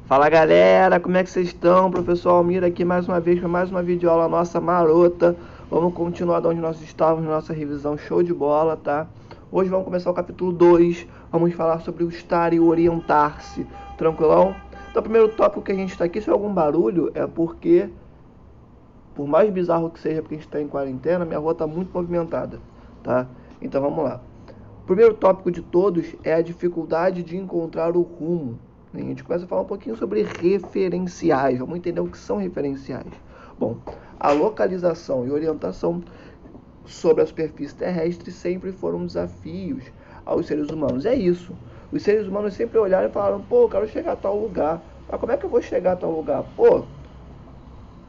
Fala galera, como é que vocês estão? Professor Almir aqui mais uma vez para mais uma videoaula nossa marota. Vamos continuar de onde nós estávamos, nossa revisão show de bola, tá? Hoje vamos começar o capítulo 2, vamos falar sobre o estar e o orientar-se, tranquilão? Então o primeiro tópico que a gente está aqui, se é algum barulho, é porque, por mais bizarro que seja porque a gente está em quarentena, minha rua está muito movimentada, tá? Então vamos lá. O primeiro tópico de todos é a dificuldade de encontrar o rumo. A gente começa a falar um pouquinho sobre referenciais. Vamos entender o que são referenciais. Bom, a localização e orientação sobre a superfície terrestre sempre foram desafios aos seres humanos. É isso. Os seres humanos sempre olharam e falaram: pô, eu quero chegar a tal lugar. Mas como é que eu vou chegar a tal lugar? Pô,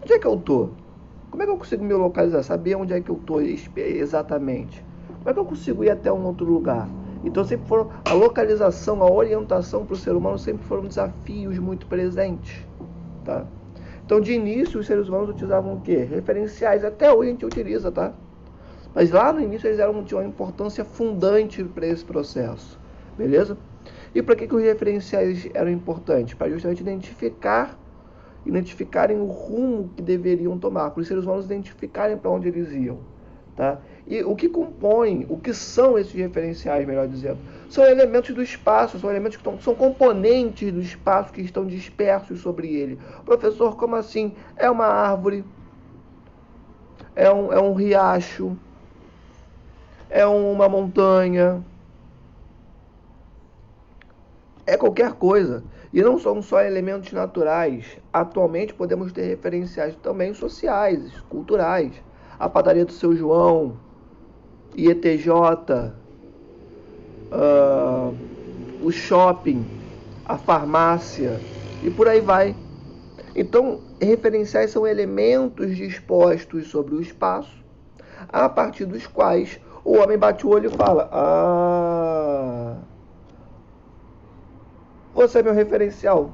onde é que eu tô? Como é que eu consigo me localizar? Saber onde é que eu tô exatamente? Como é que eu consigo ir até um outro lugar? Então sempre foram a localização, a orientação para o ser humano sempre foram desafios muito presentes, tá? Então de início os seres humanos utilizavam o quê? Referenciais, até hoje a gente utiliza, tá? Mas lá no início eles tinham uma importância fundante para esse processo, beleza? E para que os referenciais eram importantes? Para justamente identificarem o rumo que deveriam tomar, para os seres humanos identificarem para onde eles iam, tá? E o que compõe, o que são esses referenciais, melhor dizendo? São elementos do espaço, são elementos são componentes do espaço que estão dispersos sobre ele. Professor, como assim? É uma árvore, é um riacho, é uma montanha, é qualquer coisa. E não são só elementos naturais. Atualmente podemos ter referenciais também sociais, culturais. A padaria do Seu João, IETJ, o shopping, a farmácia e por aí vai. Então, referenciais são elementos dispostos sobre o espaço, a partir dos quais o homem bate o olho e fala: ah, você é meu referencial,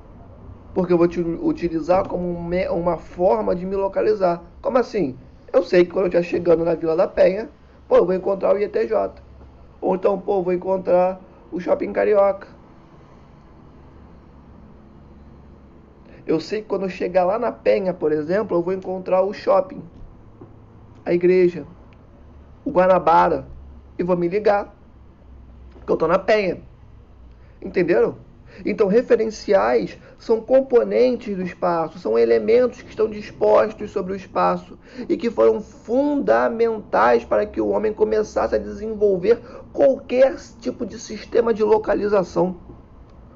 porque eu vou te utilizar como uma forma de me localizar. Como assim? Eu sei que quando eu estiver chegando na Vila da Penha, pô, eu vou encontrar o IETJ. Ou então, pô, eu vou encontrar o Shopping Carioca. Eu sei que quando eu chegar lá na Penha, por exemplo, eu vou encontrar o shopping, a igreja, o Guanabara, e vou me ligar, que eu estou na Penha. Entenderam? Então, referenciais são componentes do espaço, são elementos que estão dispostos sobre o espaço e que foram fundamentais para que o homem começasse a desenvolver qualquer tipo de sistema de localização.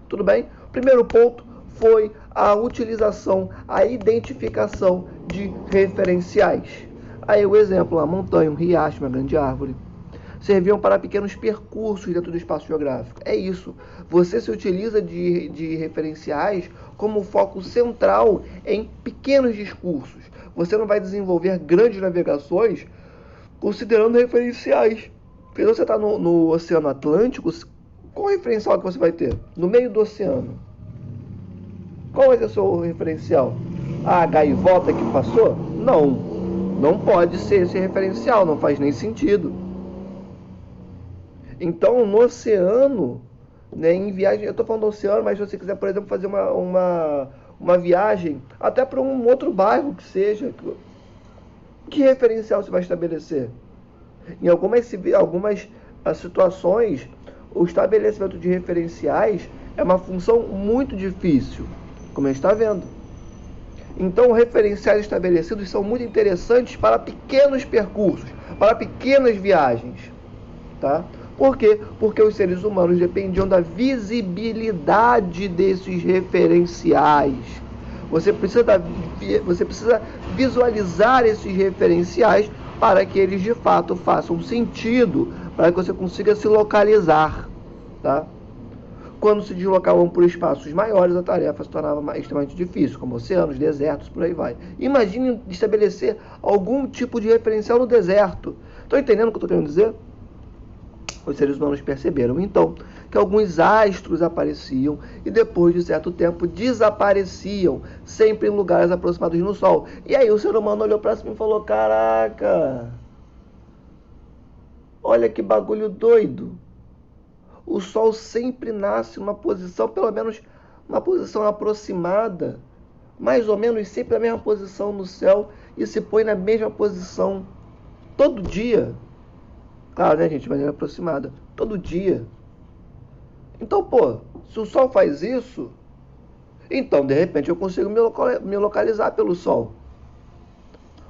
Tudo bem? Primeiro ponto foi a utilização, a identificação de referenciais. Aí o exemplo, a montanha, um riacho, uma grande árvore, serviam para pequenos percursos dentro do espaço geográfico. É isso. Você se utiliza de referenciais como foco central em pequenos discursos. Você não vai desenvolver grandes navegações considerando referenciais. Se você está no Oceano Atlântico, qual referencial que você vai ter? No meio do oceano. Qual vai ser o seu referencial? A gaivota que passou? Não. Não pode ser esse referencial, não faz nem sentido. Então, no oceano, né, em viagem, eu estou falando do oceano, mas se você quiser, por exemplo, fazer uma viagem até para um outro bairro que seja, que referencial você vai estabelecer? Em algumas situações, o estabelecimento de referenciais é uma função muito difícil, como a gente está vendo. Então, referenciais estabelecidos são muito interessantes para pequenos percursos, para pequenas viagens, tá? Por quê? Porque os seres humanos dependiam da visibilidade desses referenciais. Você precisa visualizar esses referenciais para que eles de fato façam sentido, para que você consiga se localizar, tá? Quando se deslocavam por espaços maiores, a tarefa se tornava extremamente difícil, como oceanos, desertos, por aí vai. Imagine estabelecer algum tipo de referencial no deserto. Estão entendendo o que eu estou querendo dizer? Os seres humanos perceberam, então, que alguns astros apareciam e depois de certo tempo desapareciam, sempre em lugares aproximados do Sol. E aí o ser humano olhou para cima e falou: caraca, olha que bagulho doido. O Sol sempre nasce numa posição pelo menos uma posição aproximada, mais ou menos sempre a mesma posição no céu, e se põe na mesma posição todo dia. Claro, né, gente, de maneira aproximada, todo dia. Então, pô, se o Sol faz isso, então, de repente, eu consigo me localizar pelo Sol.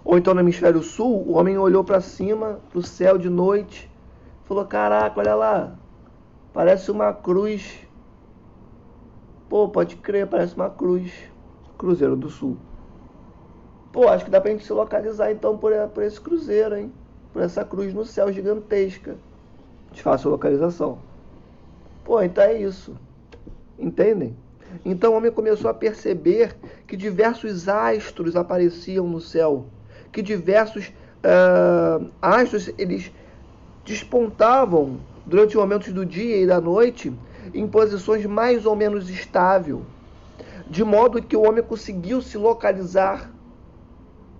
Ou então, no hemisfério sul, o homem olhou para cima, para o céu de noite, falou, caraca, olha lá, parece uma cruz. Pô, pode crer, parece uma cruz. Cruzeiro do Sul. Pô, acho que dá pra gente se localizar, então, por esse cruzeiro, hein? Por essa cruz no céu gigantesca. De fácil localização. Pô, então é isso. Entendem? Então o homem começou a perceber que diversos astros apareciam no céu. Que diversos astros, eles despontavam durante momentos do dia e da noite em posições mais ou menos estáveis. De modo que o homem conseguiu se localizar,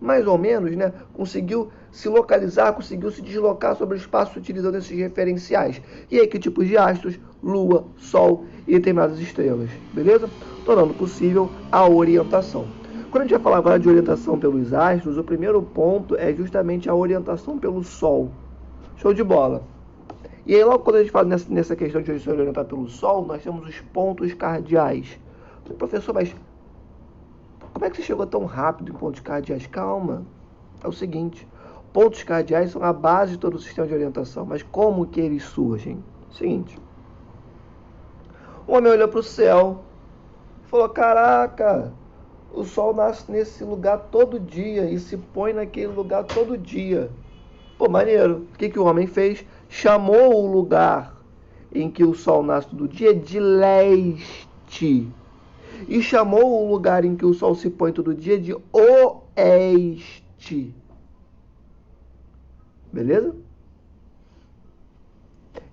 mais ou menos, né? Conseguiu se localizar, conseguiu se deslocar sobre o espaço utilizando esses referenciais. E aí, que tipos de astros? Lua, Sol e determinadas estrelas. Beleza? Tornando possível a orientação. Quando a gente vai falar agora de orientação pelos astros, o primeiro ponto é justamente a orientação pelo Sol. Show de bola. E aí, logo quando a gente fala nessa questão de se orientar pelo Sol, nós temos os pontos cardeais. Professor, mas como é que você chegou tão rápido em pontos cardeais? Calma. É o seguinte, pontos cardeais são a base de todo o sistema de orientação. Mas como que eles surgem? Seguinte, o homem olhou para o céu e falou, caraca, o Sol nasce nesse lugar todo dia e se põe naquele lugar todo dia. Pô, maneiro. O que o homem fez? Chamou o lugar em que o Sol nasce todo dia de leste. E chamou o lugar em que o Sol se põe todo dia de oeste. Beleza?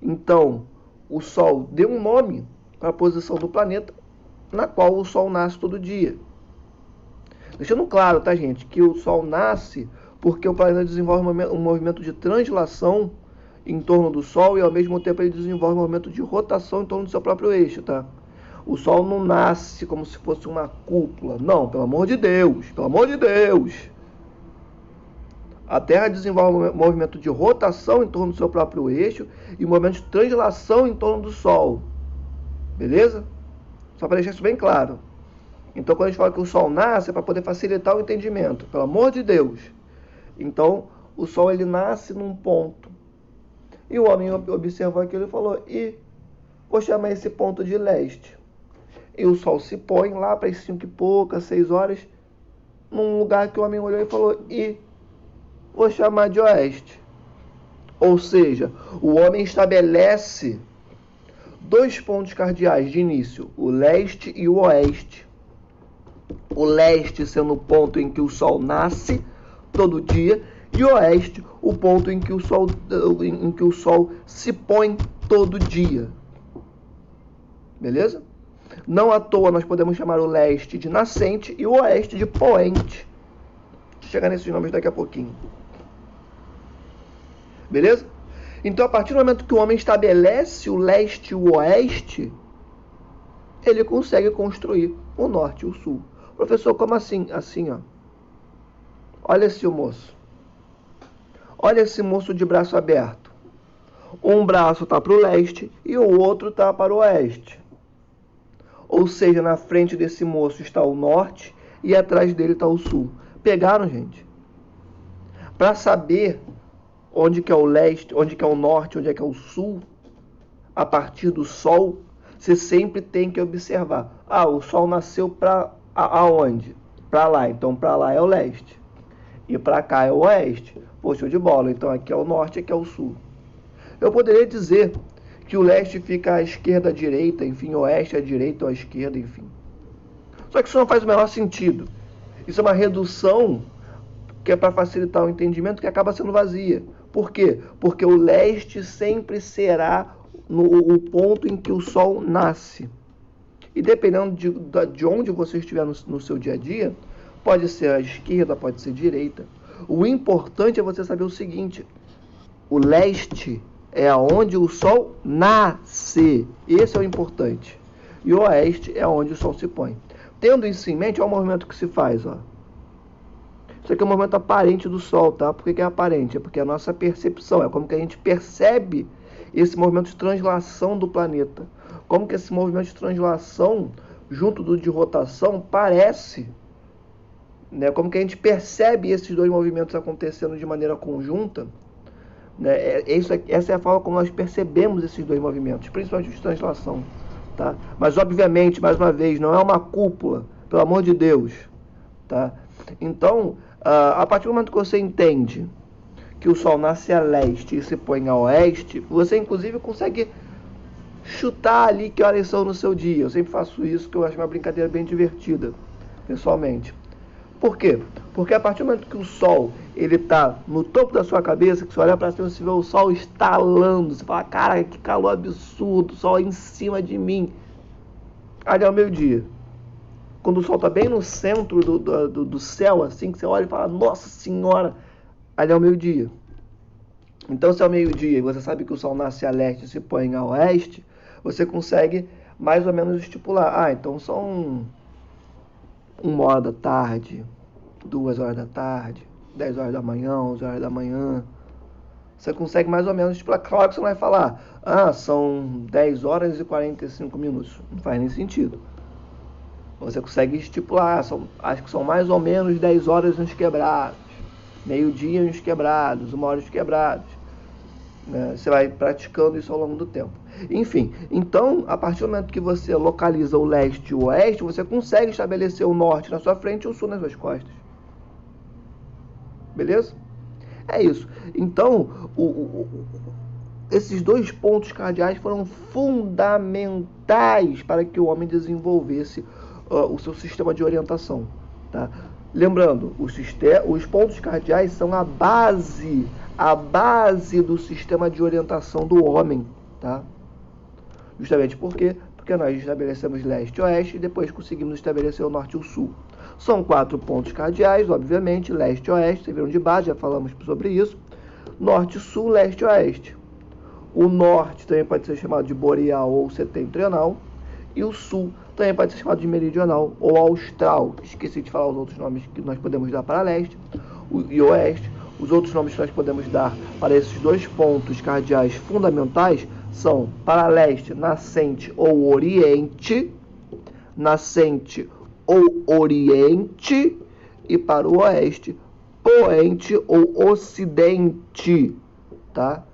Então, o Sol deu um nome para a posição do planeta na qual o Sol nasce todo dia. Deixando claro, tá, gente, que o Sol nasce porque o planeta desenvolve um movimento de translação em torno do Sol e ao mesmo tempo ele desenvolve um movimento de rotação em torno do seu próprio eixo, tá? O Sol não nasce como se fosse uma cúpula. Não, pelo amor de Deus. Pelo amor de Deus. A Terra desenvolve um movimento de rotação em torno do seu próprio eixo e um movimento de translação em torno do Sol. Beleza? Só para deixar isso bem claro. Então, quando a gente fala que o Sol nasce, é para poder facilitar o entendimento. Pelo amor de Deus. Então, o Sol ele nasce num ponto. E o homem observou aquilo e falou, vou chamar esse ponto de leste. E o Sol se põe lá para as 5 e poucas, 6 horas, num lugar que o homem olhou e falou, vou chamar de oeste. Ou seja, o homem estabelece 2 pontos cardeais de início, o leste e o oeste. O leste sendo o ponto em que o Sol nasce todo dia, e o oeste, o ponto em que o Sol se põe todo dia. Beleza? Não à toa nós podemos chamar o leste de nascente e o oeste de poente. Vou chegar nesses nomes daqui a pouquinho. Beleza? Então, a partir do momento que o homem estabelece o leste e o oeste, ele consegue construir o norte e o sul. Professor, como assim? Assim, ó. Olha esse moço. Olha esse moço de braço aberto. Um braço está para o leste e o outro está para o oeste. Ou seja, na frente desse moço está o norte e atrás dele está o sul. Pegaram, gente? Para saber onde que é o leste, onde que é o norte, onde é que é o sul, a partir do Sol, você sempre tem que observar. O Sol nasceu para aonde? Para lá. Então, para lá é o leste. E para cá é o oeste. Pô, show de bola. Então, aqui é o norte, aqui é o sul. Eu poderia dizer que o leste fica à esquerda, à direita, enfim, o oeste à direita ou à esquerda, enfim. Só que isso não faz o menor sentido. Isso é uma redução que é para facilitar o entendimento, que acaba sendo vazia. Por quê? Porque o leste sempre será o ponto em que o Sol nasce. E dependendo de onde você estiver no seu dia a dia, pode ser a esquerda, pode ser a direita. O importante é você saber o seguinte: o leste é aonde o Sol nasce. Esse é o importante. e oeste é onde o Sol se põe. Tendo isso em mente, olha o movimento que se faz, ó. Isso aqui é um movimento aparente do Sol, tá? Por que é aparente? É porque a nossa percepção, é como que a gente percebe esse movimento de translação do planeta. Como que esse movimento de translação, junto do de rotação, parece, né? Como que a gente percebe esses dois movimentos acontecendo de maneira conjunta, né? Essa é a forma como nós percebemos esses dois movimentos, principalmente de translação, tá? Mas, obviamente, mais uma vez, não é uma cúpula, pelo amor de Deus, tá? Então, a partir do momento que você entende que o Sol nasce a leste e se põe a oeste, você inclusive consegue chutar ali que horas são no seu dia. Eu sempre faço isso, que eu acho uma brincadeira bem divertida, pessoalmente. Por quê? Porque a partir do momento que o Sol ele está no topo da sua cabeça, que você olha para cima, você vê o Sol estalando, você fala, cara, que calor absurdo, o Sol em cima de mim. Ali é o meio-dia. Quando o Sol está bem no centro do céu, assim, que você olha e fala, nossa senhora, ali é o meio-dia. Então, se é o meio-dia e você sabe que o Sol nasce a leste e se põe a oeste, você consegue mais ou menos estipular. Então são 1h da tarde, 2h da tarde, 10h da manhã, 11h da manhã. Você consegue mais ou menos estipular. Claro que você não vai falar, são 10h e 45 minutos. Não faz nem sentido. Você consegue estipular, acho que são mais ou menos 10 horas uns quebrados, meio-dia uns quebrados, 1h uns quebrados. Né? Você vai praticando isso ao longo do tempo. Enfim, então, a partir do momento que você localiza o leste e o oeste, você consegue estabelecer o norte na sua frente e o sul nas suas costas. Beleza? É isso. Então, esses dois pontos cardeais foram fundamentais para que o homem desenvolvesse o seu sistema de orientação, tá? Lembrando, os pontos cardeais são a base do sistema de orientação do homem, tá? Justamente porque nós estabelecemos leste e oeste e depois conseguimos estabelecer o norte e o sul. São 4 pontos cardeais, obviamente, leste e oeste, vocês viram de base, já falamos sobre isso. Norte e sul, leste e oeste. O norte também pode ser chamado de boreal ou setentrional, e o sul também pode ser chamado de meridional ou austral. Esqueci de falar os outros nomes que nós podemos dar para leste e oeste. Os outros nomes que nós podemos dar para esses dois pontos cardeais fundamentais são para leste, nascente ou oriente, e para o oeste, poente ou ocidente, tá?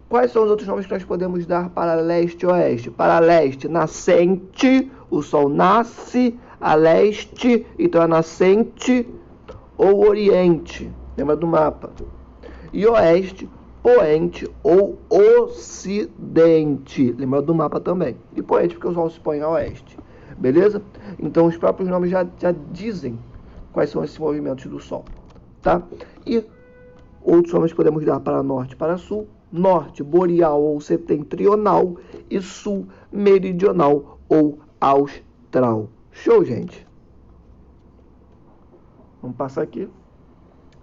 Quais são os outros nomes que nós podemos dar para leste e oeste? Para leste, nascente, o Sol nasce a leste, então é nascente ou oriente, lembra do mapa. E oeste, poente ou ocidente, lembra do mapa também. E poente porque o Sol se põe a oeste, beleza? Então os próprios nomes já dizem quais são esses movimentos do Sol, tá? E outros nomes podemos dar para norte e para sul. Norte, boreal ou setentrional, e sul, meridional ou austral. Show, gente? Vamos passar aqui.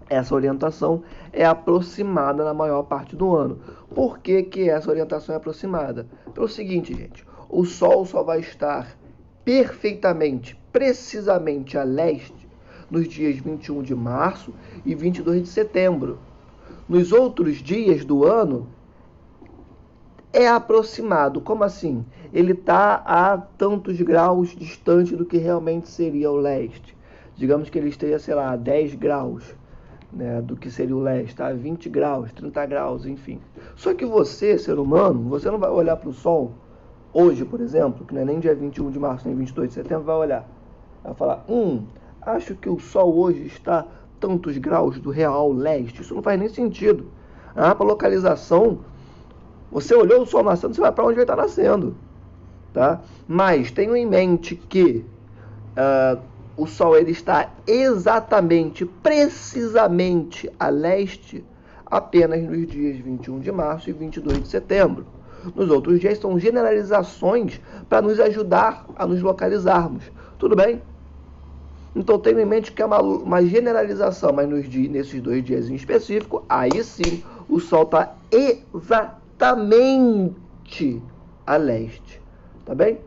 Essa orientação é aproximada na maior parte do ano. Por que que essa orientação é aproximada? Pelo seguinte, gente. O Sol só vai estar perfeitamente, precisamente a leste nos dias 21 de março e 22 de setembro. Nos outros dias do ano, é aproximado. Como assim? Ele está a tantos graus distante do que realmente seria o leste. Digamos que ele esteja, sei lá, a 10 graus, né, do que seria o leste, tá? 20 graus, 30 graus, enfim. Só que você, ser humano, você não vai olhar para o Sol hoje, por exemplo, que não é nem dia 21 de março, nem 22 de setembro, vai olhar. Vai falar, acho que o Sol hoje está tantos graus do real leste. Isso não faz nem sentido. Para localização, você olhou o Sol nascendo, você vai para onde ele está nascendo, tá? Mas tenha em mente que o Sol ele está exatamente, precisamente a leste apenas nos dias 21 de março e 22 de setembro. Nos outros dias são generalizações para nos ajudar a nos localizarmos. Tudo bem? Então tenha em mente que é uma generalização, mas nesses 2 dias em específico, aí sim o Sol está exatamente a leste. Tá bem?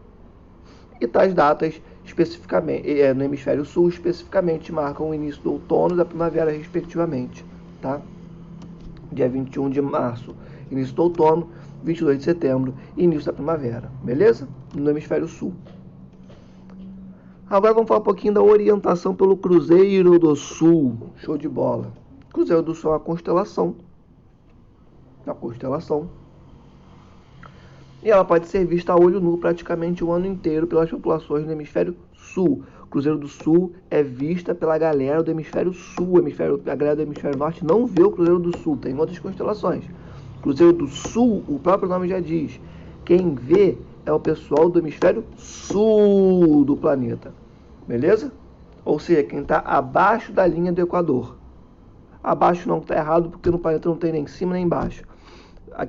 E tais datas, especificamente, no hemisfério sul, especificamente marcam o início do outono e da primavera, respectivamente, tá? Dia 21 de março, início do outono, 22 de setembro, início da primavera, beleza? No hemisfério sul. Agora vamos falar um pouquinho da orientação pelo Cruzeiro do Sul. Show de bola. Cruzeiro do Sul é uma constelação. Uma constelação. E ela pode ser vista a olho nu praticamente o ano inteiro pelas populações do hemisfério sul. O Cruzeiro do Sul é vista pela galera do hemisfério sul. A galera do hemisfério norte não vê o Cruzeiro do Sul, tem outras constelações. Cruzeiro do Sul, o próprio nome já diz, quem vê é o pessoal do hemisfério sul do planeta, beleza? Ou seja, quem está abaixo da linha do Equador. Abaixo não está errado, porque no planeta não tem nem cima nem embaixo.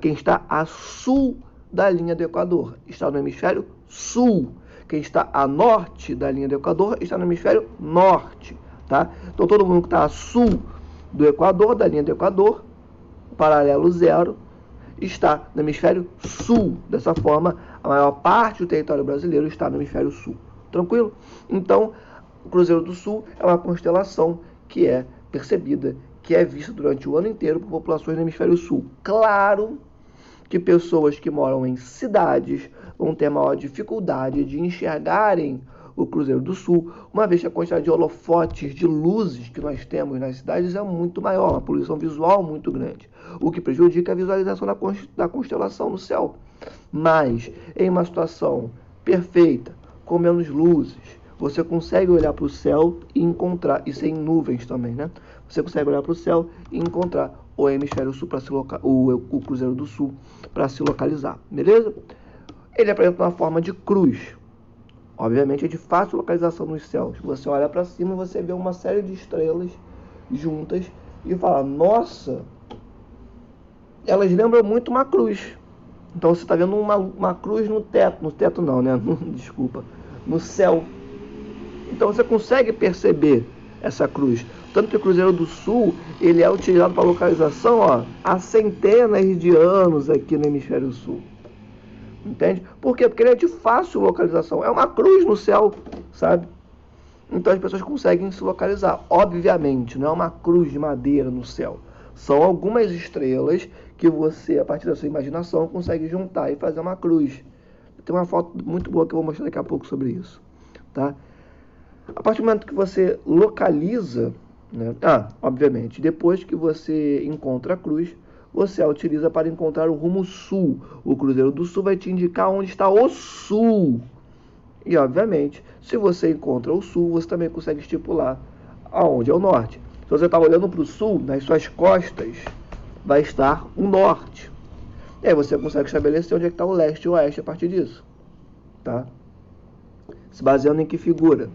Quem está a sul da linha do Equador está no hemisfério sul. Quem está a norte da linha do Equador está no hemisfério norte, tá? Então todo mundo que está a sul do Equador, da linha do Equador, paralelo zero, está no hemisfério sul. Dessa forma, a maior parte do território brasileiro está no hemisfério sul. Tranquilo? Então, o Cruzeiro do Sul é uma constelação que é percebida, que é vista durante o ano inteiro por populações do hemisfério sul. Claro que pessoas que moram em cidades vão ter maior dificuldade de enxergarem o Cruzeiro do Sul, uma vez que a quantidade de holofotes, de luzes que nós temos nas cidades é muito maior, uma poluição visual muito grande, o que prejudica a visualização da constelação no céu. Mas, em uma situação perfeita, com menos luzes, você consegue olhar para o céu e encontrar, e sem nuvens também, né? Você consegue olhar para o céu e encontrar o hemisfério sul para se o Cruzeiro do Sul para se localizar, beleza? Ele apresenta uma forma de cruz. Obviamente é de fácil localização nos céus. Você olha para cima e você vê uma série de estrelas juntas e fala, nossa, elas lembram muito uma cruz. Então você está vendo uma cruz no teto não, né? Desculpa, no céu. Então você consegue perceber essa cruz. Tanto que o Cruzeiro do Sul, ele é utilizado para localização, ó, há centenas de anos aqui no hemisfério sul. Entende? Por quê? Porque ele é de fácil localização. É uma cruz no céu, sabe? Então as pessoas conseguem se localizar. Obviamente, não é uma cruz de madeira no céu. São algumas estrelas que você, a partir da sua imaginação, consegue juntar e fazer uma cruz. Tem uma foto muito boa que eu vou mostrar daqui a pouco sobre isso, tá? A partir do momento que você localiza, né? Obviamente, depois que você encontra a cruz, você a utiliza para encontrar o rumo sul. O Cruzeiro do Sul vai te indicar onde está o sul. E, obviamente, se você encontra o sul, você também consegue estipular aonde é o norte. Se você está olhando para o sul, nas suas costas vai estar o norte. E aí você consegue estabelecer onde é que está o leste e o oeste a partir disso. Tá? Se baseando em que figura?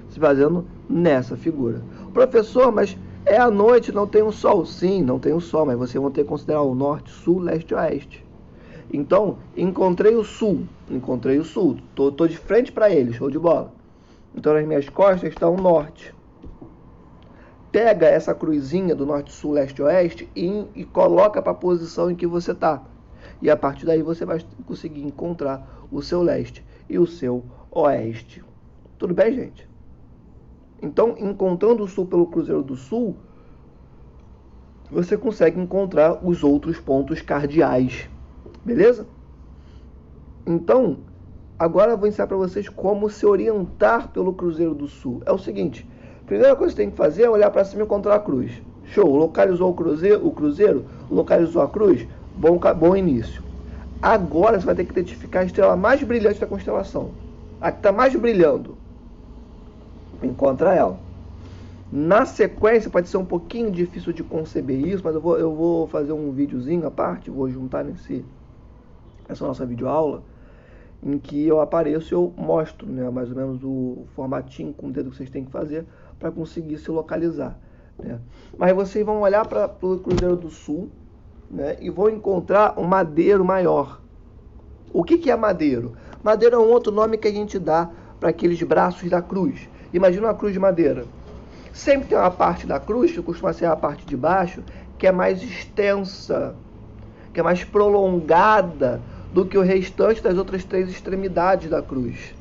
Se baseando nessa figura. Professor, mas é à noite, não tem o sol. Sim, não tem o sol, mas você vai ter que considerar o norte, sul, leste e oeste. Então, encontrei o sul. Tô de frente para ele, show de bola. Então, nas minhas costas está o norte. Pega essa cruzinha do norte, sul, leste e oeste e coloca para a posição em que você está. E a partir daí você vai conseguir encontrar o seu leste e o seu oeste. Tudo bem, gente? Então, encontrando o sul pelo Cruzeiro do Sul, você consegue encontrar os outros pontos cardeais. Beleza? Então, agora eu vou ensinar para vocês como se orientar pelo Cruzeiro do Sul. É o seguinte, a primeira coisa que você tem que fazer é olhar para cima e encontrar a cruz. Show, localizou o cruzeiro, localizou a cruz, bom início. Agora você vai ter que identificar a estrela mais brilhante da constelação. A que está mais brilhando. Encontra ela. Na sequência, pode ser um pouquinho difícil de conceber isso, mas eu vou fazer um videozinho à parte, vou juntar essa nossa videoaula, em que eu apareço e eu mostro, né, mais ou menos o formatinho com o dedo que vocês têm que fazer para conseguir se localizar. Né? Mas vocês vão olhar para o Cruzeiro do Sul, né, e vão encontrar um madeiro maior. O que é madeiro? Madeiro é um outro nome que a gente dá para aqueles braços da cruz. Imagina uma cruz de madeira. Sempre tem uma parte da cruz, que costuma ser a parte de baixo, que é mais extensa, que é mais prolongada do que o restante das outras três extremidades da cruz.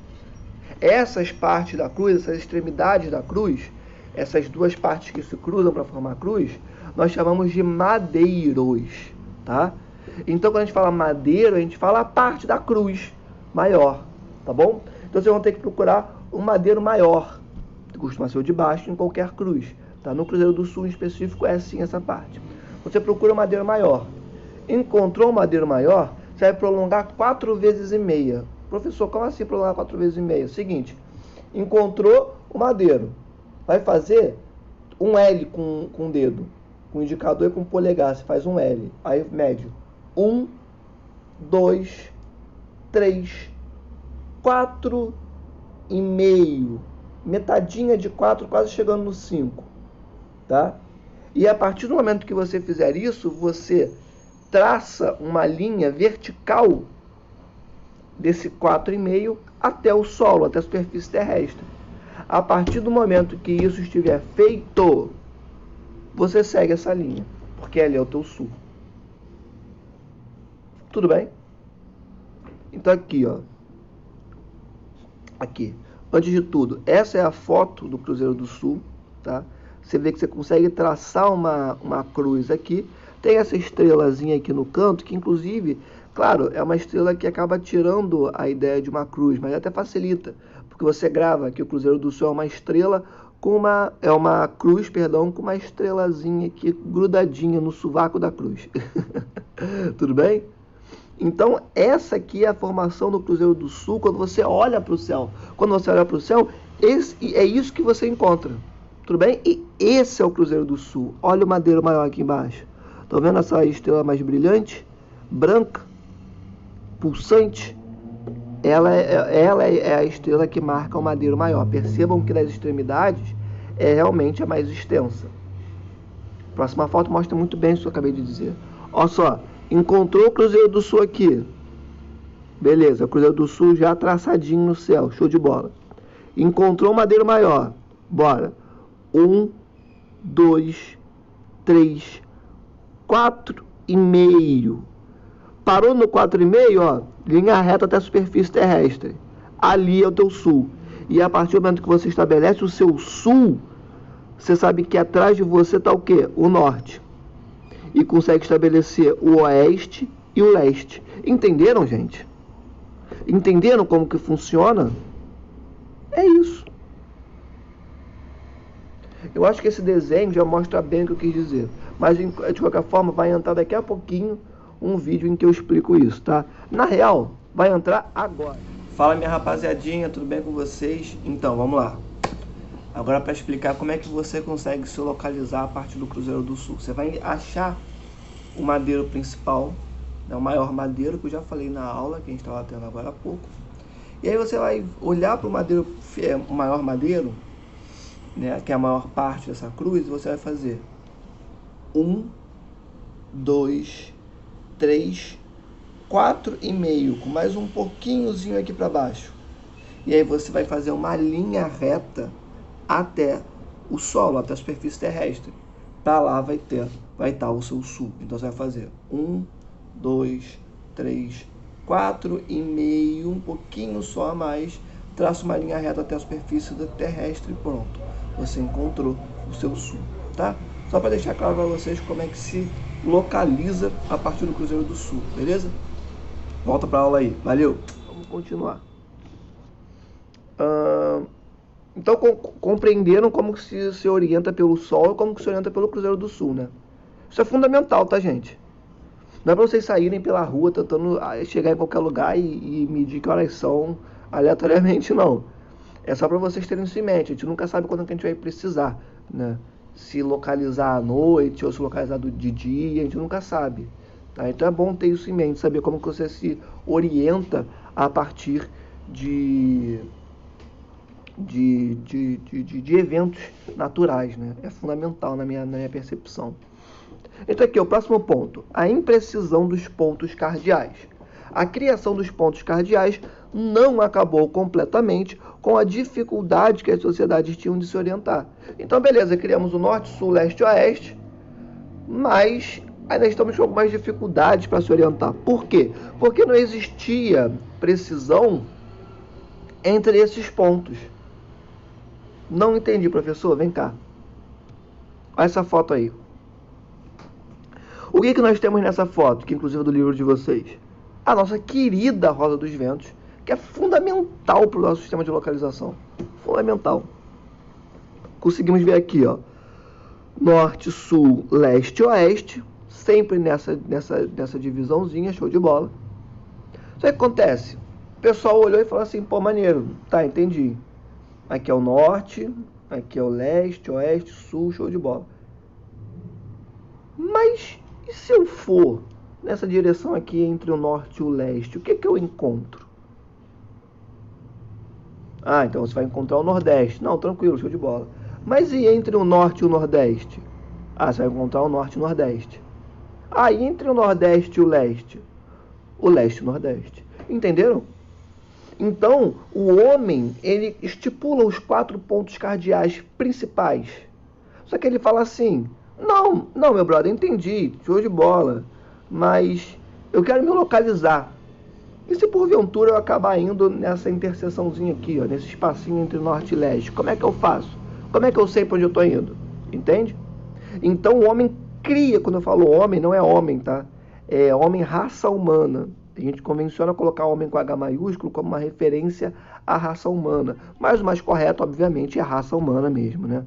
essas partes da cruz, essas extremidades da cruz, essas duas partes que se cruzam para formar a cruz, nós chamamos de madeiros, tá? Então, quando a gente fala madeiro, a gente fala a parte da cruz maior, tá bom? Então, vocês vão ter que procurar um madeiro maior, que costuma ser o de baixo em qualquer cruz, tá? No Cruzeiro do Sul, em específico, é assim essa parte. Você procura um madeiro maior. Encontrou um madeiro maior, você vai prolongar 4 vezes e meia. Professor, como assim prolongar 4 vezes e meia? Seguinte, encontrou o madeiro, vai fazer um L com o dedo, com o indicador e com o polegar, você faz um L, aí mede 1, 2, 3, 4 e meio, metadinha de 4, quase chegando no 5, tá? E a partir do momento que você fizer isso, você traça uma linha vertical desse 4,5 até o solo, até a superfície terrestre. A partir do momento que isso estiver feito, você segue essa linha, porque ali é o teu sul. Tudo bem? Então aqui, ó. Aqui. Antes de tudo, essa é a foto do Cruzeiro do Sul, tá? Você vê que você consegue traçar uma cruz aqui. Tem essa estrelazinha aqui no canto, que inclusive, claro, é uma estrela que acaba tirando a ideia de uma cruz, mas até facilita, porque você grava que o Cruzeiro do Sul é uma estrela com uma cruz, perdão, com uma estrelazinha aqui grudadinha no sovaco da cruz. Tudo bem? Então, essa aqui é a formação do Cruzeiro do Sul quando você olha para o céu. Quando você olha para o céu, é isso que você encontra. Tudo bem? E esse é o Cruzeiro do Sul. Olha o madeiro maior aqui embaixo. Estão vendo essa estrela mais brilhante? Branca? Pulsante? Ela é a estrela que marca o madeiro maior. Percebam que das extremidades é realmente a mais extensa. A próxima foto mostra muito bem isso que eu acabei de dizer. Olha só. Encontrou o Cruzeiro do Sul aqui. Beleza, o Cruzeiro do Sul já traçadinho no céu. Show de bola. Encontrou o madeiro maior. Bora. 1, 2, 3, 4,5. Parou no 4,5, ó. Linha reta até a superfície terrestre. Ali é o teu sul. E a partir do momento que você estabelece o seu sul, você sabe que atrás de você está o quê? O norte. E consegue estabelecer o oeste e o leste. Entenderam, gente? Entenderam como que funciona? É isso. Eu acho que esse desenho já mostra bem o que eu quis dizer. Mas, de qualquer forma, vai entrar daqui a pouquinho um vídeo em que eu explico isso, tá? Na real, vai entrar agora. Fala, minha rapaziadinha, tudo bem com vocês? Então, vamos lá. Agora, para explicar como é que você consegue se localizar a partir do Cruzeiro do Sul. Você vai achar o madeiro principal, né, o maior madeiro, que eu já falei na aula, que a gente estava tendo agora há pouco. E aí você vai olhar para o madeiro, o maior madeiro, né, que é a maior parte dessa cruz, e você vai fazer 1, 2, 3, 4,5, com mais um pouquinhozinho aqui para baixo. E aí você vai fazer uma linha reta até o solo, até a superfície terrestre. Para lá vai estar o seu sul. Então você vai fazer 1, 2, 3, 4,5, um pouquinho só a mais, traça uma linha reta até a superfície terrestre e pronto. Você encontrou o seu sul, tá? Só para deixar claro para vocês como é que se localiza a partir do Cruzeiro do Sul, beleza? Volta para a aula aí, valeu! Vamos continuar. Então, compreenderam como que se orienta pelo Sol e como que se orienta pelo Cruzeiro do Sul, né? Isso é fundamental, tá, gente? Não é para vocês saírem pela rua tentando chegar em qualquer lugar e medir que horas são aleatoriamente, não. É só para vocês terem isso em mente. A gente nunca sabe quando que a gente vai precisar, né? Se localizar à noite ou se localizar de dia, a gente nunca sabe. Tá? Então é bom ter isso em mente, saber como que você se orienta a partir de eventos naturais, né? É fundamental na minha percepção. Então aqui, o próximo ponto, a imprecisão dos pontos cardeais. A criação dos pontos cardeais não acabou completamente com a dificuldade que as sociedades tinham de se orientar. Então, beleza, criamos o norte, sul, leste e oeste, mas ainda estamos com algumas dificuldades para se orientar. Por quê? Porque não existia precisão entre esses pontos. Não entendi, professor. Vem cá. Olha essa foto aí. O que nós temos nessa foto, que inclusive é do livro de vocês? A nossa querida Roda dos Ventos, que é fundamental para o nosso sistema de localização. Fundamental. Conseguimos ver aqui, ó, norte, sul, leste, oeste, sempre nessa divisãozinha, show de bola. Só que acontece, o pessoal olhou e falou assim, pô, maneiro, tá, entendi. Aqui é o norte, aqui é o leste, oeste, sul, show de bola. Mas, e se eu for nessa direção aqui entre o norte e o leste, o que eu encontro? Ah, então você vai encontrar o nordeste. Não, tranquilo, show de bola. Mas e entre o norte e o nordeste? Ah, você vai encontrar o norte e o nordeste. Ah, e entre o nordeste e o leste? O leste e o nordeste. Entenderam? Então, o homem, ele estipula os 4 pontos cardeais principais. Só que ele fala assim, não, meu brother, entendi, show de bola, mas eu quero me localizar. E se porventura eu acabar indo nessa interseçãozinha aqui, ó, nesse espacinho entre norte e leste, como é que eu faço? Como é que eu sei para onde eu estou indo? Entende? Então o homem cria, quando eu falo homem, não é homem, tá? É homem raça humana. A gente convenciona colocar homem com H maiúsculo como uma referência à raça humana. Mas o mais correto, obviamente, é a raça humana mesmo, né?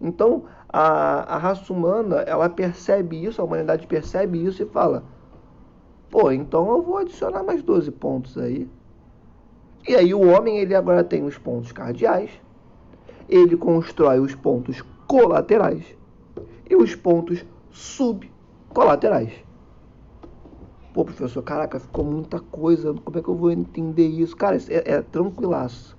Então, a raça humana, ela percebe isso, a humanidade percebe isso e fala, pô, então eu vou adicionar mais 12 pontos aí. E aí o homem, ele agora tem os pontos cardeais, ele constrói os pontos colaterais e os pontos subcolaterais. Pô, professor, caraca, ficou muita coisa, como é que eu vou entender isso? Cara, é tranquilaço,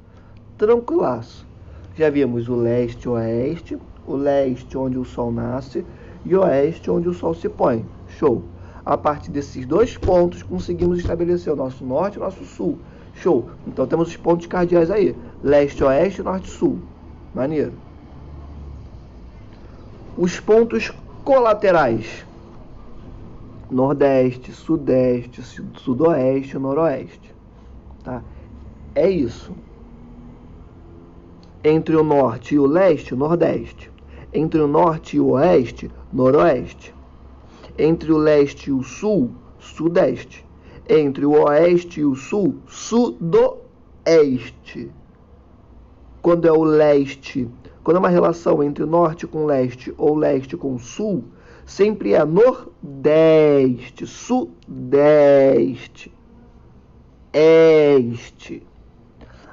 tranquilaço. Já vimos o leste e o oeste, o leste onde o sol nasce e o oeste onde o sol se põe. Show. A partir desses 2 pontos conseguimos estabelecer o nosso norte e o nosso sul. Show. Então temos os pontos cardeais aí. Leste, oeste, norte, sul. Maneiro. Os pontos colaterais. Nordeste, sudeste, sudoeste, noroeste. Tá? É isso. Entre o norte e o leste, nordeste. Entre o norte e o oeste, noroeste. Entre o leste e o sul, sudeste. Entre o oeste e o sul, sudoeste. Quando é o leste, quando é uma relação entre norte com leste ou leste com sul, sempre é nordeste, sudeste, este.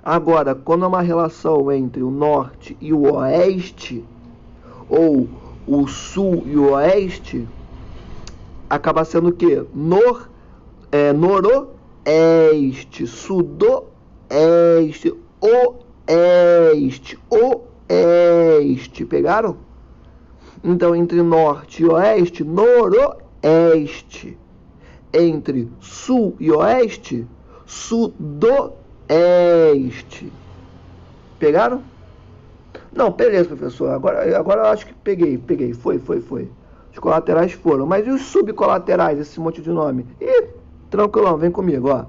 Agora, quando é uma relação entre o norte e o oeste, ou o sul e o oeste, acaba sendo o quê? Noroeste, sudoeste, oeste, oeste. Pegaram? Então, entre norte e oeste, noroeste. Entre sul e oeste, sudoeste. Pegaram? Não, beleza, professor. Agora eu acho que peguei. Foi. Os colaterais foram. Mas e os subcolaterais, esse monte de nome? Ih, tranquilão, vem comigo, ó.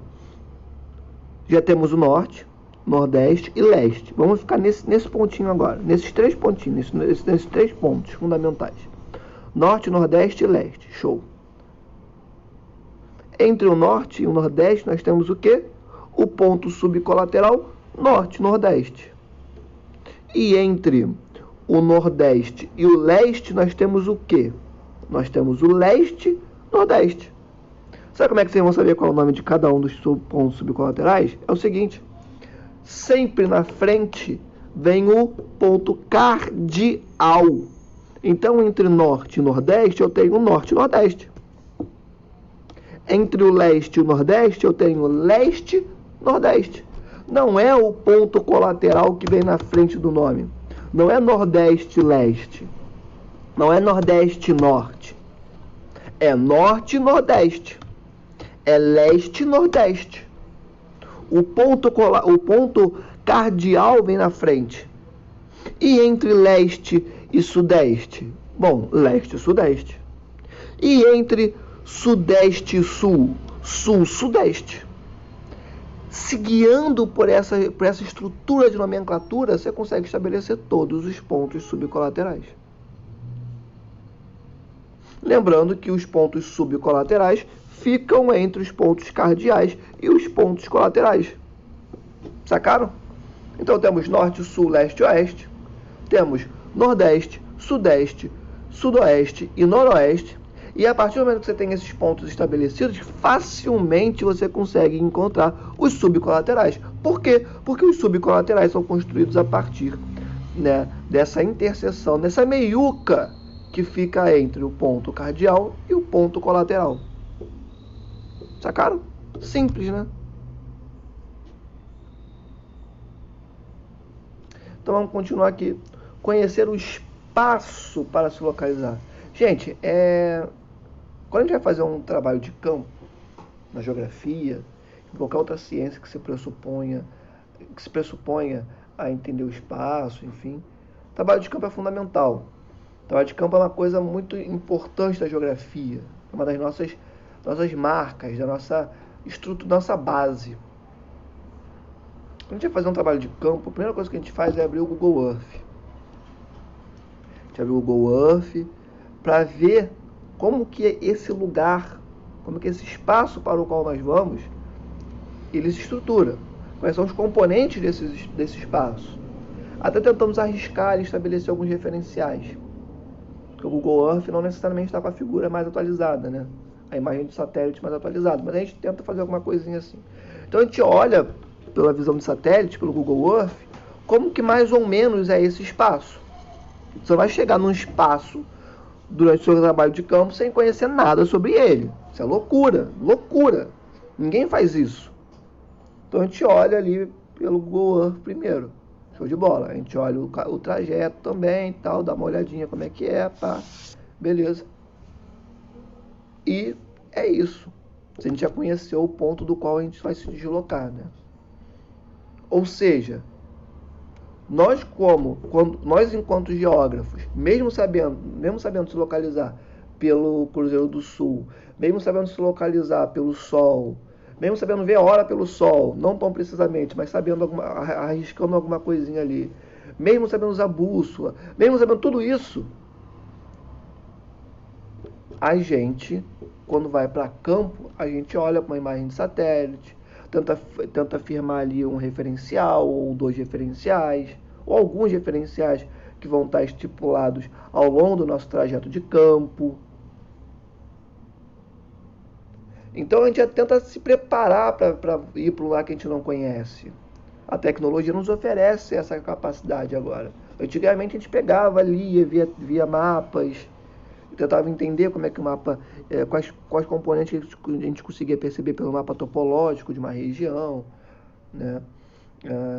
Já temos o norte, nordeste e leste. Vamos ficar nesse pontinho agora. Nesses 3 pontinhos, nesses 3 pontos fundamentais. Norte, nordeste e leste. Show. Entre o norte e o nordeste, nós temos o quê? O ponto subcolateral norte, nordeste. E entre o nordeste e o leste, nós temos o quê? Nós temos o leste, nordeste. Sabe como é que vocês vão saber qual é o nome de cada um dos pontos subcolaterais? É o seguinte, sempre na frente vem o ponto cardeal. Então, entre norte e nordeste, eu tenho norte e nordeste. Entre o leste e o nordeste, eu tenho leste e nordeste. Não é o ponto colateral que vem na frente do nome. Não é nordeste e leste. Não é nordeste e norte. É norte e nordeste. É leste e nordeste. O ponto cardeal vem na frente. E entre leste e sudeste? Bom, leste e sudeste. E entre sudeste e sul? Sul, sudeste. se guiando por essa estrutura de nomenclatura, você consegue estabelecer todos os pontos subcolaterais. Lembrando que os pontos subcolaterais ficam entre os pontos cardeais e os pontos colaterais. Sacaram? Então temos norte, sul, leste e oeste. Temos nordeste, sudeste, sudoeste e noroeste. E a partir do momento que você tem esses pontos estabelecidos, facilmente você consegue encontrar os subcolaterais. Por quê? Porque os subcolaterais são construídos a partir, né, dessa interseção, dessa meiuca que fica entre o ponto cardial e o ponto colateral. Sacaram? Simples, né? Então vamos continuar aqui. Conhecer o espaço para se localizar. Gente, quando a gente vai fazer um trabalho de campo, na geografia, em qualquer outra ciência que se pressuponha a entender o espaço, enfim, trabalho de campo é fundamental. Trabalho de campo é uma coisa muito importante da geografia, é uma das nossas marcas, da nossa estrutura, da nossa base. Quando a gente vai fazer um trabalho de campo, a primeira coisa que a gente faz é abrir o Google Earth. A gente abre o Google Earth para ver como que esse lugar, como que esse espaço para o qual nós vamos, ele se estrutura. Quais são os componentes desse espaço. Até tentamos arriscar e estabelecer alguns referenciais. Porque o Google Earth não necessariamente está com a figura mais atualizada, né? A imagem de satélite mais atualizada. Mas a gente tenta fazer alguma coisinha assim. Então a gente olha pela visão de satélite, pelo Google Earth, como que mais ou menos é esse espaço. Você vai chegar num espaço durante o seu trabalho de campo sem conhecer nada sobre ele. Isso é loucura, loucura. Ninguém faz isso. Então a gente olha ali pelo Google Earth primeiro. Show de bola. A gente olha o trajeto também e tal, dá uma olhadinha como é que é, pá. Beleza. E é isso. A gente já conheceu o ponto do qual a gente vai se deslocar, né? Ou seja, nós enquanto geógrafos, mesmo sabendo se localizar pelo Cruzeiro do Sul, mesmo sabendo se localizar pelo Sol, mesmo sabendo ver a hora pelo Sol, não tão precisamente, mas arriscando alguma coisinha ali, mesmo sabendo usar bússola, mesmo sabendo tudo isso, a gente, quando vai para campo, a gente olha para uma imagem de satélite, tenta afirmar ali um referencial, ou dois referenciais, ou alguns referenciais que vão estar estipulados ao longo do nosso trajeto de campo. Então a gente já tenta se preparar para ir para um lugar que a gente não conhece. A tecnologia nos oferece essa capacidade agora. Antigamente a gente pegava ali, via mapas, tentava entender como é que o mapa, quais componentes a gente conseguia perceber pelo mapa topológico de uma região, né?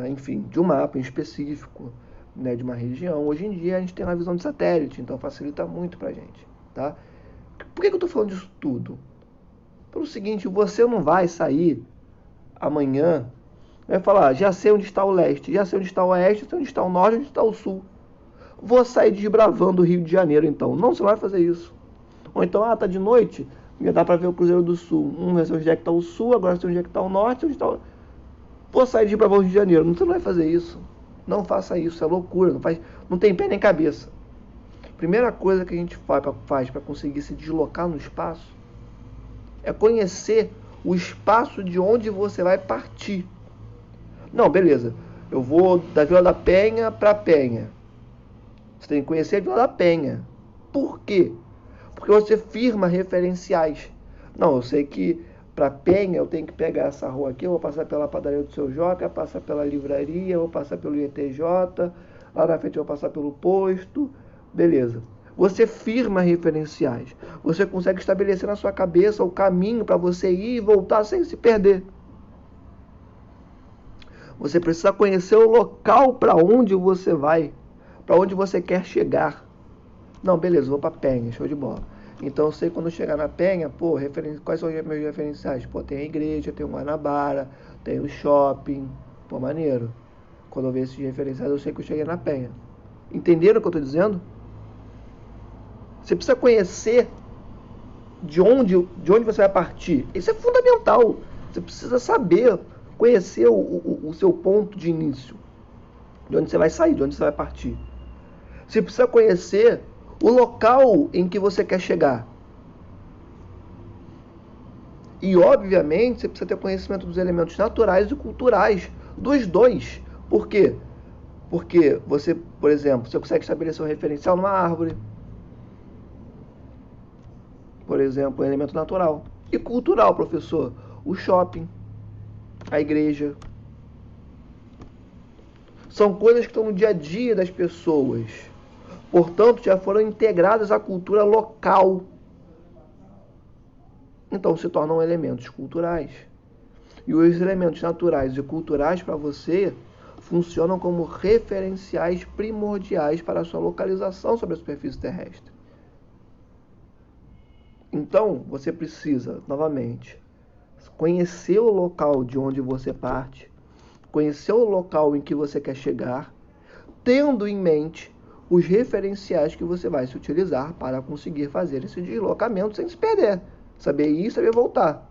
Enfim, de um mapa em específico, né, de uma região. Hoje em dia a gente tem uma visão de satélite, então facilita muito pra gente, tá? Por que eu estou falando disso tudo? Pelo seguinte, você não vai sair amanhã, vai falar, já sei onde está o leste, já sei onde está o oeste, já sei onde está o norte, onde está o sul. Vou sair desbravando o Rio de Janeiro, então. Não, você não vai fazer isso. Ou então, tá de noite, já dá para ver o Cruzeiro do Sul. Já sei onde é que está o sul, agora sei onde é que está o norte, onde está o... Vou sair desbravando o Rio de Janeiro. Não, você não vai fazer isso. Não faça isso, é loucura. Não tem pé nem cabeça. Primeira coisa que a gente faz para conseguir se deslocar no espaço é conhecer o espaço de onde você vai partir. Não, beleza. Eu vou da Vila da Penha para Penha. Você tem que conhecer a Vila da Penha. Por quê? Porque você firma referenciais. Não, eu sei que para Penha eu tenho que pegar essa rua aqui, eu vou passar pela padaria do Seu Joca, passar pela livraria, eu vou passar pelo IETJ, lá na frente eu vou passar pelo posto. Beleza. Você firma referenciais. Você consegue estabelecer na sua cabeça o caminho para você ir e voltar sem se perder. Você precisa conhecer o local para onde você vai, para onde você quer chegar. Não, beleza, vou para Penha, show de bola. Então eu sei quando eu chegar na Penha, quais são os meus referenciais? Tem a igreja, tem o Guanabara, tem o shopping, maneiro. Quando eu ver esses referenciais, eu sei que eu cheguei na Penha. Entenderam o que eu estou dizendo? Você precisa conhecer de onde você vai partir. Isso é fundamental. Você precisa saber conhecer o seu ponto de início, de onde você vai sair, de onde você vai partir. Você precisa conhecer o local em que você quer chegar. E, obviamente, você precisa ter conhecimento dos elementos naturais e culturais, dos dois. Por quê? Porque você, por exemplo, você consegue estabelecer um referencial numa árvore. Por exemplo, um elemento natural. E cultural, professor? O shopping, a igreja. São coisas que estão no dia a dia das pessoas. Portanto, já foram integradas à cultura local. Então, se tornam elementos culturais. E os elementos naturais e culturais, para você, funcionam como referenciais primordiais para a sua localização sobre a superfície terrestre. Então, você precisa, novamente, conhecer o local de onde você parte, conhecer o local em que você quer chegar, tendo em mente os referenciais que você vai se utilizar para conseguir fazer esse deslocamento sem se perder. Saber ir e saber voltar.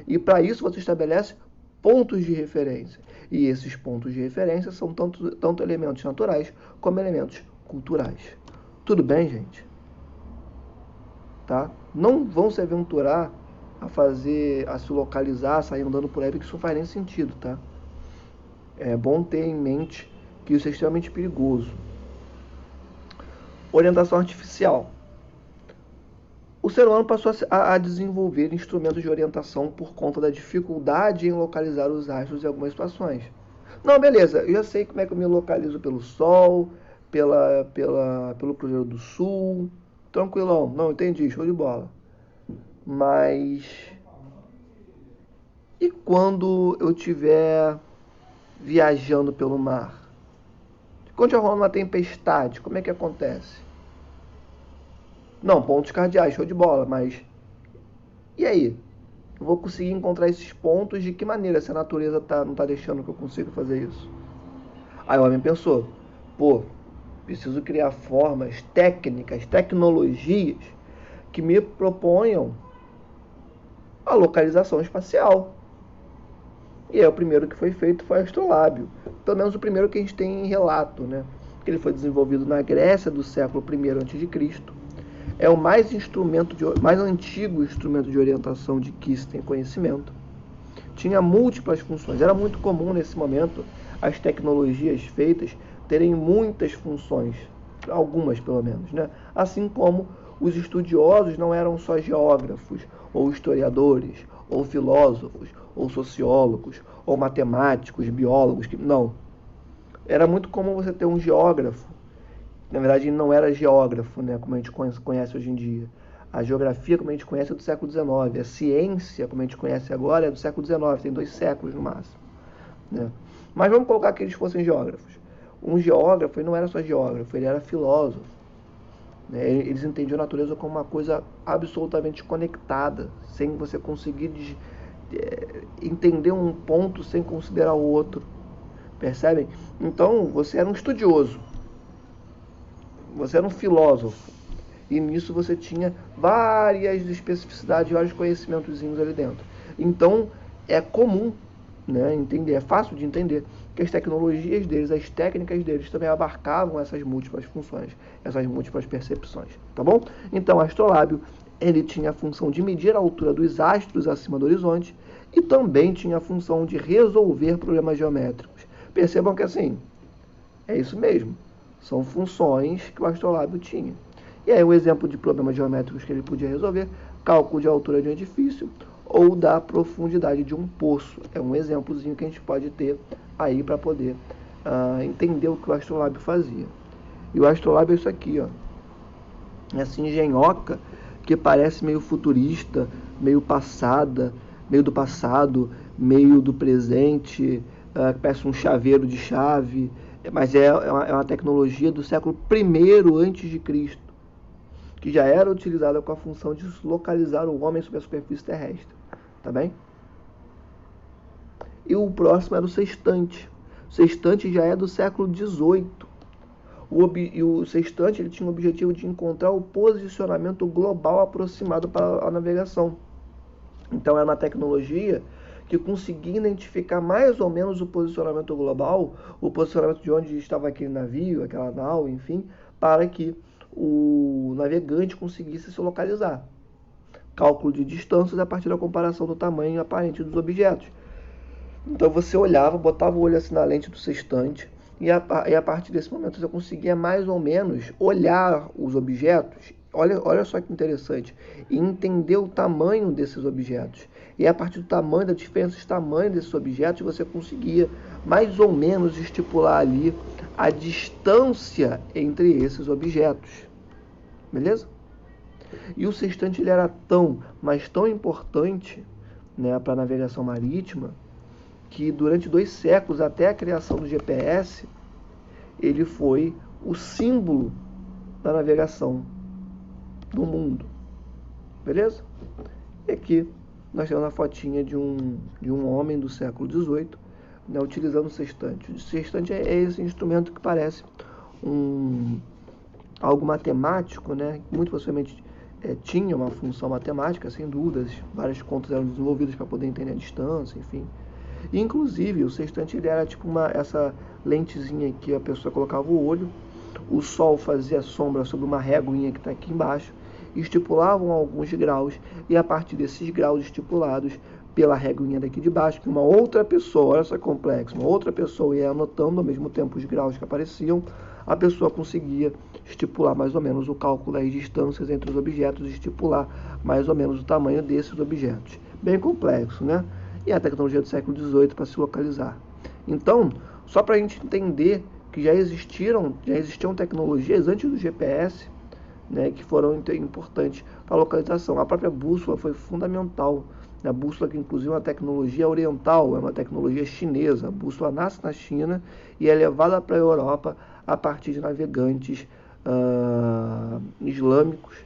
E para isso você estabelece pontos de referência. E esses pontos de referência são tanto elementos naturais como elementos culturais. Tudo bem, gente? Tá? Não vão se aventurar a se localizar, sair andando por aí, porque isso não faz nem sentido, tá? É bom ter em mente que isso é extremamente perigoso. Orientação artificial. O ser humano passou a desenvolver instrumentos de orientação por conta da dificuldade em localizar os astros em algumas situações. Não, beleza, eu já sei como é que eu me localizo pelo Sol, pelo Cruzeiro do Sul, tranquilão, não, entendi, show de bola. Mas e quando eu estiver viajando pelo mar? Quando estiver rolando uma tempestade, como é que acontece? Não, pontos cardeais, show de bola, mas e aí? Eu vou conseguir encontrar esses pontos de que maneira, se a natureza não está deixando que eu consiga fazer isso? Aí o homem pensou, preciso criar formas, técnicas, tecnologias que me proponham a localização espacial. E aí o primeiro que foi feito foi o astrolábio. Pelo menos o primeiro que a gente tem em relato, né? Que ele foi desenvolvido na Grécia do século I a.C. É o mais antigo instrumento de orientação de que se tem conhecimento. Tinha múltiplas funções. Era muito comum nesse momento as tecnologias feitas terem muitas funções, algumas pelo menos, né? Assim como os estudiosos não eram só geógrafos, ou historiadores, ou filósofos, ou sociólogos, ou matemáticos, biólogos, não. Era muito comum você ter um geógrafo. Na verdade, ele não era geógrafo, né, como a gente conhece hoje em dia. A geografia, como a gente conhece, é do século XIX. A ciência, como a gente conhece agora, é do século XIX. Tem 2 séculos no máximo, né? Mas vamos colocar que eles fossem geógrafos. Um geógrafo, ele não era só geógrafo, ele era filósofo, né? Eles entendiam a natureza como uma coisa absolutamente conectada, sem você conseguir entender um ponto sem considerar o outro. Percebem? Então, você era um estudioso. Você era um filósofo. E nisso você tinha várias especificidades, vários conhecimentozinhos ali dentro. Então, é comum, né, entender, é fácil de entender que as tecnologias deles, as técnicas deles também abarcavam essas múltiplas funções, essas múltiplas percepções, tá bom? Então, o astrolábio, ele tinha a função de medir a altura dos astros acima do horizonte e também tinha a função de resolver problemas geométricos. Percebam que assim, é isso mesmo, são funções que o astrolábio tinha. E aí o exemplo de problemas geométricos que ele podia resolver, cálculo de altura de um edifício ou da profundidade de um poço. É um exemplozinho que a gente pode ter aí para poder entender o que o astrolábio fazia. E o astrolábio é isso aqui, ó. Essa engenhoca que parece meio futurista, meio passada, meio do passado, meio do presente, parece um chaveiro de chave, mas é uma tecnologia do século I a.C., que já era utilizada com a função de localizar o homem sobre a superfície terrestre, tá bem? E o próximo era o sextante. O sextante já é do século XVIII. E o sextante ele tinha o objetivo de encontrar o posicionamento global aproximado para a navegação. Então era uma tecnologia que conseguia identificar mais ou menos o posicionamento global, o posicionamento de onde estava aquele navio, aquela nau, enfim, para que o navegante conseguisse se localizar. Cálculo de distâncias a partir da comparação do tamanho aparente dos objetos. Então você olhava, botava o olho assim na lente do sextante, e a partir desse momento você conseguia mais ou menos olhar os objetos. Olha só que interessante, e entender o tamanho desses objetos. E a partir do tamanho, da diferença de tamanho desses objetos, você conseguia mais ou menos estipular ali a distância entre esses objetos. Beleza? E o sextante ele era tão, mas tão importante, né, para a navegação marítima, que durante 2 séculos, até a criação do GPS, ele foi o símbolo da navegação do mundo. Beleza? E aqui nós temos a fotinha de um homem do século XVIII, né, utilizando o sextante. O sextante é esse instrumento que parece algo matemático, né? Muito possivelmente tinha uma função matemática, sem dúvidas. Várias contas eram desenvolvidas para poder entender a distância, enfim. E, inclusive, o sextante ele era tipo essa lentezinha que a pessoa colocava o olho, o sol fazia sombra sobre uma réguinha que está aqui embaixo, estipulavam alguns graus, e a partir desses graus estipulados pela réguinha daqui de baixo, que uma outra pessoa, olha só que complexo, uma outra pessoa ia anotando ao mesmo tempo os graus que apareciam, a pessoa conseguia estipular mais ou menos o cálculo das distâncias entre os objetos, estipular mais ou menos o tamanho desses objetos. Bem complexo, né? E a tecnologia do século XVIII para se localizar. Então, só para a gente entender que já existiam tecnologias antes do GPS, né, que foram importantes para a localização. A própria bússola foi fundamental. A bússola, que inclusive é uma tecnologia oriental, é uma tecnologia chinesa. A bússola nasce na China e é levada para a Europa a partir de navegantes islâmicos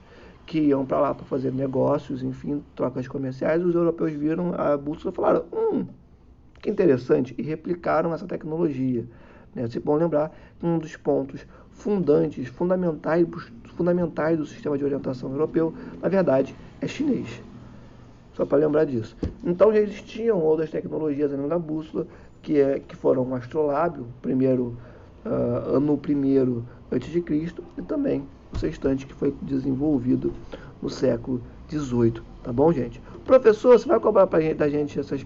que iam para lá para fazer negócios, enfim, trocas comerciais. Os europeus viram a bússola e falaram, que interessante, e replicaram essa tecnologia. É bom lembrar que um dos pontos fundamentais do sistema de orientação europeu, na verdade, é chinês. Só para lembrar disso. Então já existiam outras tecnologias além da bússola, que foram o astrolábio, ano 1º a.C., e também o sextante, que foi desenvolvido no século XVIII. Tá bom, gente? Professor, você vai cobrar da gente essas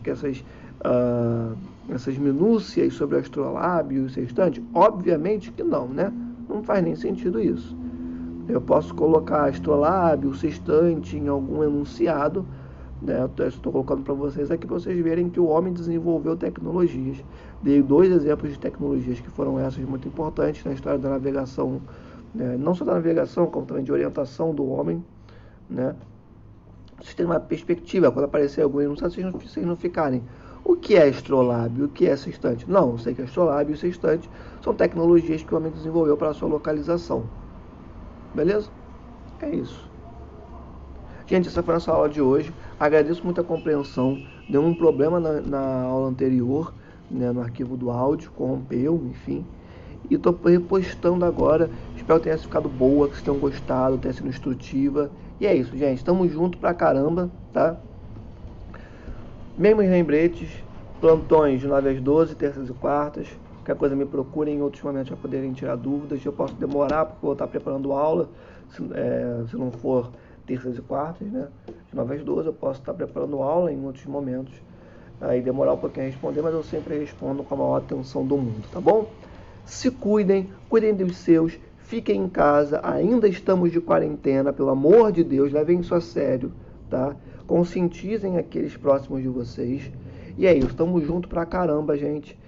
minúcias sobre o astrolábio e o sextante? Obviamente que não, né? Não faz nem sentido isso. Eu posso colocar astrolábio, sextante em algum enunciado, né? Eu estou colocando para vocês aqui para vocês verem que o homem desenvolveu tecnologias. Dei 2 exemplos de tecnologias que foram essas muito importantes na história da navegação, né? Não só da navegação, como também de orientação do homem, né? Vocês têm uma perspectiva, quando aparecer algum enunciado, vocês não ficarem: o que é astrolábio? O que é sextante? Não, eu sei que astrolábio e sextante são tecnologias que o homem desenvolveu para a sua localização. Beleza? É isso. Gente, essa foi a nossa aula de hoje. Agradeço muito a compreensão. Deu um problema na aula anterior, né, no arquivo do áudio, corrompeu, enfim. E estou repostando agora. Espero que tenha ficado boa, que vocês tenham gostado, tenha sido instrutiva. E é isso, gente. Estamos juntos pra caramba, tá? Mesmos lembretes, plantões de 9 às 12, terças e quartas. Qualquer coisa me procurem em outros momentos para poderem tirar dúvidas. Eu posso demorar porque eu vou estar preparando aula, se não for terças e quartas, né? De 9 às 12 eu posso estar preparando aula em outros momentos. Aí demorar um pouquinho a responder, mas eu sempre respondo com a maior atenção do mundo, tá bom? Se cuidem, cuidem dos seus, fiquem em casa, ainda estamos de quarentena, pelo amor de Deus, levem isso a sério, tá? Conscientizem aqueles próximos de vocês. E é isso, estamos juntos pra caramba, gente.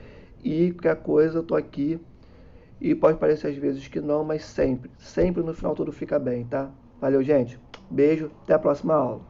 E qualquer coisa, eu tô aqui. E pode parecer às vezes que não, mas sempre no final tudo fica bem, tá? Valeu, gente. Beijo, até a próxima aula.